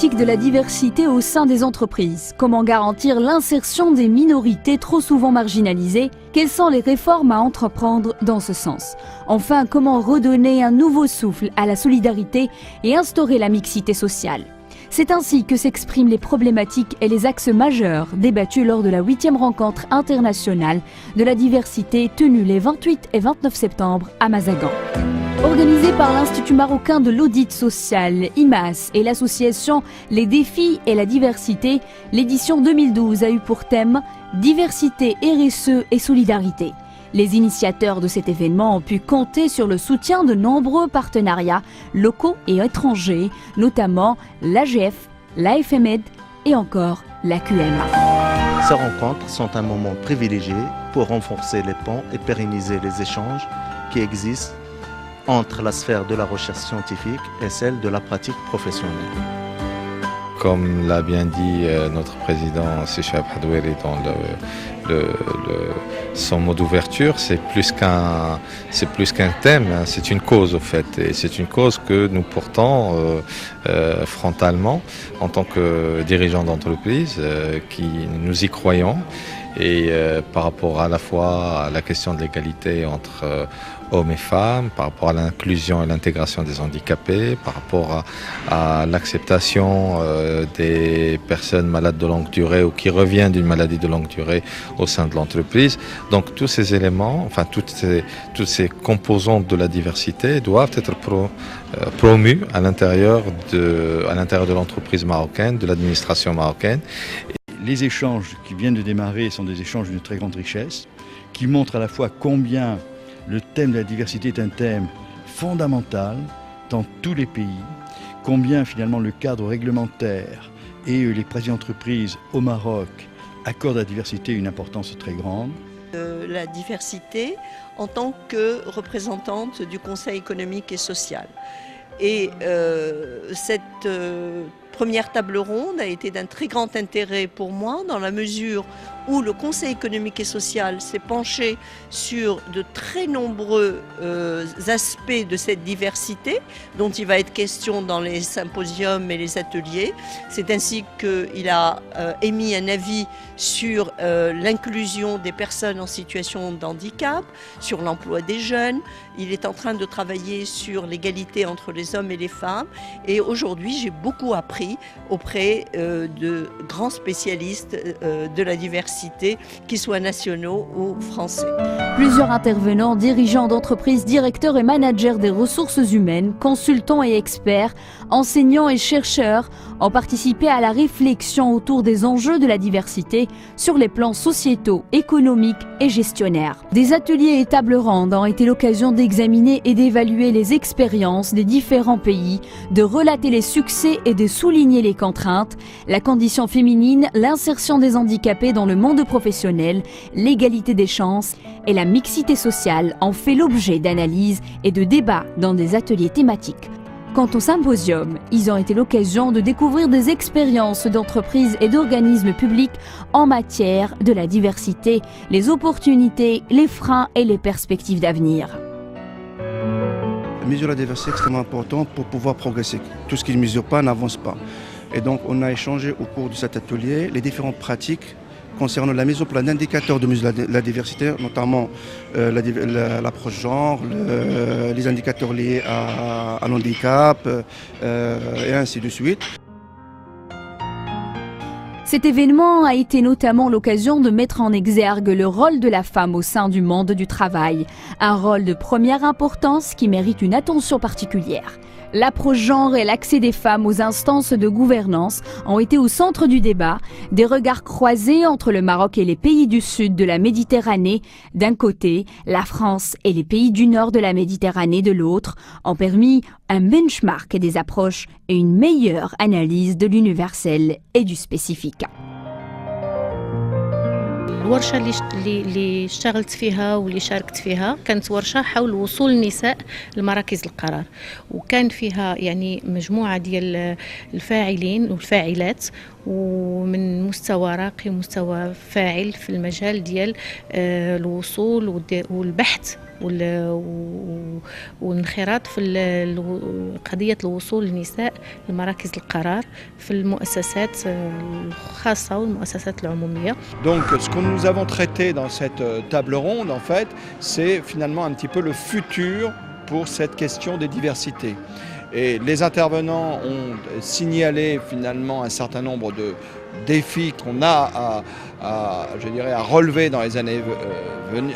politique de la diversité au sein des entreprises? Comment garantir l'insertion des minorités trop souvent marginalisées? Quelles sont les réformes à entreprendre dans ce sens? Enfin, comment redonner un nouveau souffle à la solidarité et instaurer la mixité sociale? C'est ainsi que s'expriment les problématiques et les axes majeurs débattus lors de la 8e rencontre internationale de la diversité tenue les 28 et 29 septembre à Mazagan. Organisée par l'Institut marocain de l'audit social, IMAS, et l'association Les Défis et la Diversité, l'édition 2012 a eu pour thème « Diversité, RSE et solidarité ». Les initiateurs de cet événement ont pu compter sur le soutien de nombreux partenariats locaux et étrangers, notamment l'AGF, l'AFMED et encore la QMA. Ces rencontres sont un moment privilégié pour renforcer les ponts et pérenniser les échanges qui existent entre la sphère de la recherche scientifique et celle de la pratique professionnelle. Comme l'a bien dit notre président Sechab Hadoueri dans son mot d'ouverture, c'est plus qu'un thème, hein, c'est une cause au fait. Et c'est une cause que nous portons frontalement en tant que dirigeants d'entreprise, qui nous y croyons. Et par rapport à la fois à la question de l'égalité entre hommes et femmes, par rapport à l'inclusion et l'intégration des handicapés, par rapport à l'acceptation des personnes malades de longue durée ou qui reviennent d'une maladie de longue durée au sein de l'entreprise. Donc tous ces éléments, enfin toutes ces composantes de la diversité doivent être promues à l'intérieur de l'entreprise marocaine, de l'administration marocaine. Les échanges qui viennent de démarrer sont des échanges d'une très grande richesse, qui montrent à la fois combien le thème de la diversité est un thème fondamental dans tous les pays, combien finalement le cadre réglementaire et les présidents d'entreprise au Maroc accordent à la diversité une importance très grande. La diversité en tant que représentante du Conseil économique et social. Et cette première table ronde a été d'un très grand intérêt pour moi dans la mesure où le Conseil économique et social s'est penché sur de très nombreux aspects de cette diversité dont il va être question dans les symposiums et les ateliers. C'est ainsi qu'il a émis un avis sur l'inclusion des personnes en situation de handicap, sur l'emploi des jeunes. Il est en train de travailler sur l'égalité entre les hommes et les femmes. Et aujourd'hui, j'ai beaucoup appris auprès de grands spécialistes de la diversité, qu'ils soient nationaux ou français. Plusieurs intervenants, dirigeants d'entreprises, directeurs et managers des ressources humaines, consultants et experts, enseignants et chercheurs ont participé à la réflexion autour des enjeux de la diversité sur les plans sociétaux, économiques et gestionnaires. Des ateliers et tables rondes ont été l'occasion d'examiner et d'évaluer les expériences des différents pays, de relater les succès et de souligner les contraintes, la condition féminine, l'insertion des handicapés dans le monde professionnel, l'égalité des chances et la mixité sociale ont fait l'objet d'analyses et de débats dans des ateliers thématiques. Quant au symposium, ils ont été l'occasion de découvrir des expériences d'entreprises et d'organismes publics en matière de la diversité, les opportunités, les freins et les perspectives d'avenir. Mesurer la diversité est extrêmement important pour pouvoir progresser. Tout ce qui ne mesure pas n'avance pas. Et donc on a échangé au cours de cet atelier les différentes pratiques concernant la mise en place d'indicateurs de mesure de la diversité, notamment l'approche genre, les indicateurs liés à l'handicap et ainsi de suite. Cet événement a été notamment l'occasion de mettre en exergue le rôle de la femme au sein du monde du travail. Un rôle de première importance qui mérite une attention particulière. L'approche genre et l'accès des femmes aux instances de gouvernance ont été au centre du débat. Des regards croisés entre le Maroc et les pays du sud de la Méditerranée d'un côté, la France et les pays du nord de la Méditerranée de l'autre ont permis un benchmark des approches et une meilleure analyse de l'universel et du spécifique. الورشة اللي اشتغلت فيها واللي شاركت فيها كانت ورشة حول وصول النساء لمراكز القرار، وكان فيها يعني مجموعة ديال الفاعلين والفاعلات ومن مستوى راقي ومستوى فاعل في المجال ديال الوصول والبحث والانخراط في قضية الوصول للنساء لمراكز القرار في المؤسسات الخاصة والمؤسسات العمومية. Donc ce que nous avons traité dans cette table ronde en fait, c'est finalement un petit peu le futur pour cette question des diversités. Et les intervenants ont signalé finalement un certain nombre de défis qu'on a à relever dans les années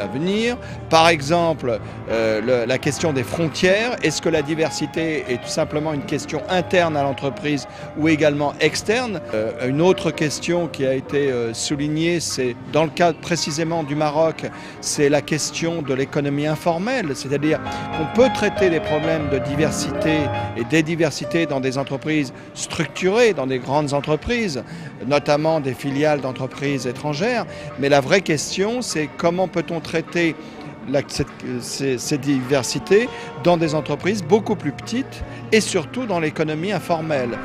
à venir. Par exemple, la question des frontières. Est-ce que la diversité est tout simplement une question interne à l'entreprise ou également externe? Une autre question qui a été soulignée, c'est dans le cas précisément du Maroc, c'est la question de l'économie informelle. C'est-à-dire qu'on peut traiter les problèmes de diversité et des diversités dans des entreprises structurées, dans des grandes entreprises, notamment des filiales d'entreprises étrangères. Mais la vraie question, c'est comment peut-on traiter ces diversités dans des entreprises beaucoup plus petites et surtout dans l'économie informelle.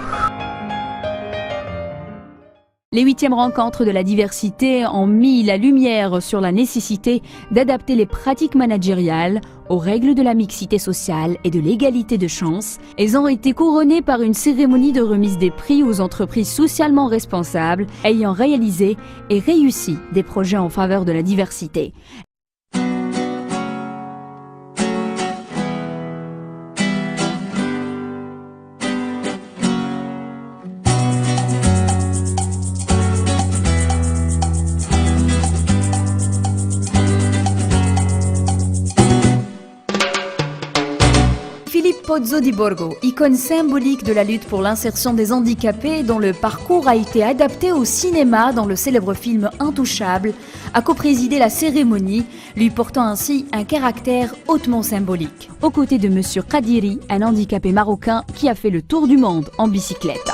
Les 8e rencontres de la diversité ont mis la lumière sur la nécessité d'adapter les pratiques managériales aux règles de la mixité sociale et de l'égalité de chance. Elles ont été couronnées par une cérémonie de remise des prix aux entreprises socialement responsables ayant réalisé et réussi des projets en faveur de la diversité. Pozzo di Borgo, icône symbolique de la lutte pour l'insertion des handicapés dont le parcours a été adapté au cinéma dans le célèbre film Intouchable, a coprésidé la cérémonie, lui portant ainsi un caractère hautement symbolique. Aux côtés de Monsieur Kadiri, un handicapé marocain qui a fait le tour du monde en bicyclette.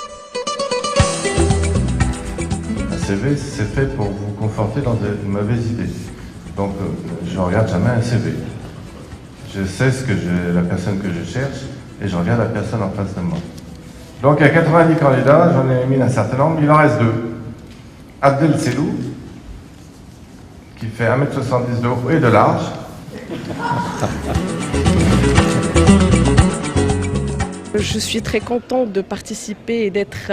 Un CV, c'est fait pour vous conforter dans de mauvaises idées. Donc, je ne regarde jamais un CV. Je sais la personne que je cherche et je regarde la personne en face de moi. Donc il y a 90 candidats, j'en ai mis un certain nombre, il en reste 2. Abdel Selou, qui fait 1m70 de haut et de large. Je suis très contente de participer et d'être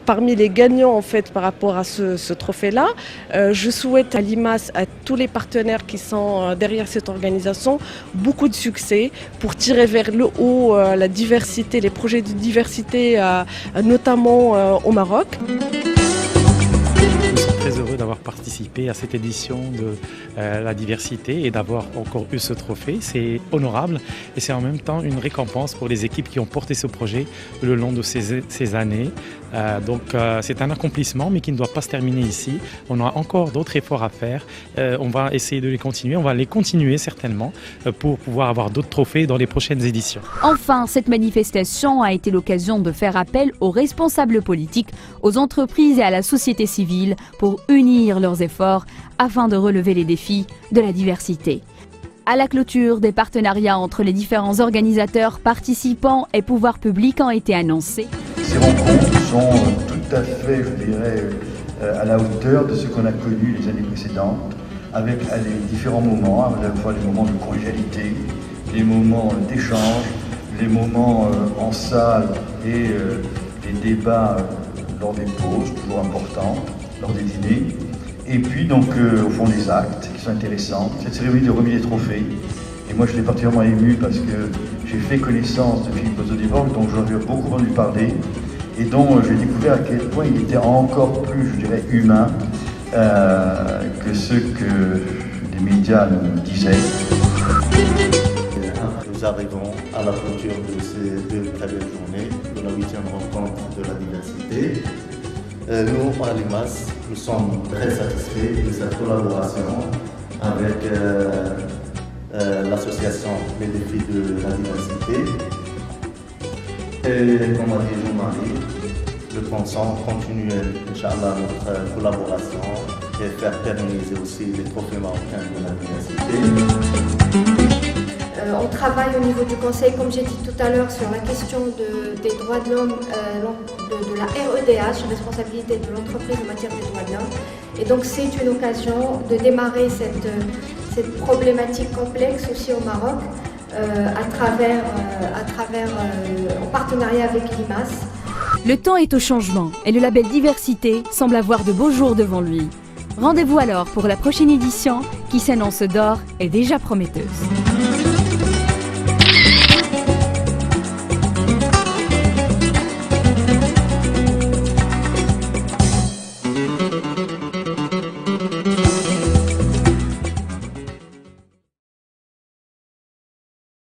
parmi les gagnants en fait par rapport à ce trophée-là. Je souhaite à l'IMAS, à tous les partenaires qui sont derrière cette organisation, beaucoup de succès pour tirer vers le haut la diversité, les projets de diversité, notamment au Maroc. Je suis très heureux d'avoir participé à cette édition de la diversité et d'avoir encore eu ce trophée. C'est honorable et c'est en même temps une récompense pour les équipes qui ont porté ce projet le long de ces années. Donc c'est un accomplissement mais qui ne doit pas se terminer ici. On a encore d'autres efforts à faire. On va essayer de les continuer. On va les continuer certainement pour pouvoir avoir d'autres trophées dans les prochaines éditions. Enfin, cette manifestation a été l'occasion de faire appel aux responsables politiques, aux entreprises et à la société civile pour unir leurs efforts afin de relever les défis de la diversité. À la clôture, des partenariats entre les différents organisateurs, participants et pouvoirs publics ont été annoncés. Ces rencontres sont tout à fait, je dirais, à la hauteur de ce qu'on a connu les années précédentes, avec les différents moments, à la fois les moments de convivialité, les moments d'échange, les moments en salle et les débats lors des pauses, toujours importants, lors des dîners. Et puis donc au fond des actes qui sont intéressants, cette cérémonie de remise des trophées. Et moi je suis particulièrement ému parce que j'ai fait connaissance de Philippe Pozzo di Borgo, dont j'en ai beaucoup entendu parler, et dont j'ai découvert à quel point il était encore plus, je dirais, humain que ce que les médias nous disaient. Nous arrivons à la clôture de ces 2 très belles journées de la 8e rencontre de la diversité. Nous, à l'IMAS, nous sommes très satisfaits de cette collaboration avec l'association Les Défis de la Diversité. Et comme a dit Jean-Marie, nous pensons continuer, Inch'Allah, notre collaboration et faire pérenniser aussi les trophées marocains de la diversité. On travaille au niveau du Conseil, comme j'ai dit tout à l'heure, sur la question des droits de l'homme, de la REDH, responsabilité de l'entreprise en matière des droits de l'homme. Et donc c'est une occasion de démarrer cette problématique complexe aussi au Maroc, en partenariat avec l'IMAS. Le temps est au changement et le label Diversité semble avoir de beaux jours devant lui. Rendez-vous alors pour la prochaine édition qui s'annonce d'or et déjà prometteuse.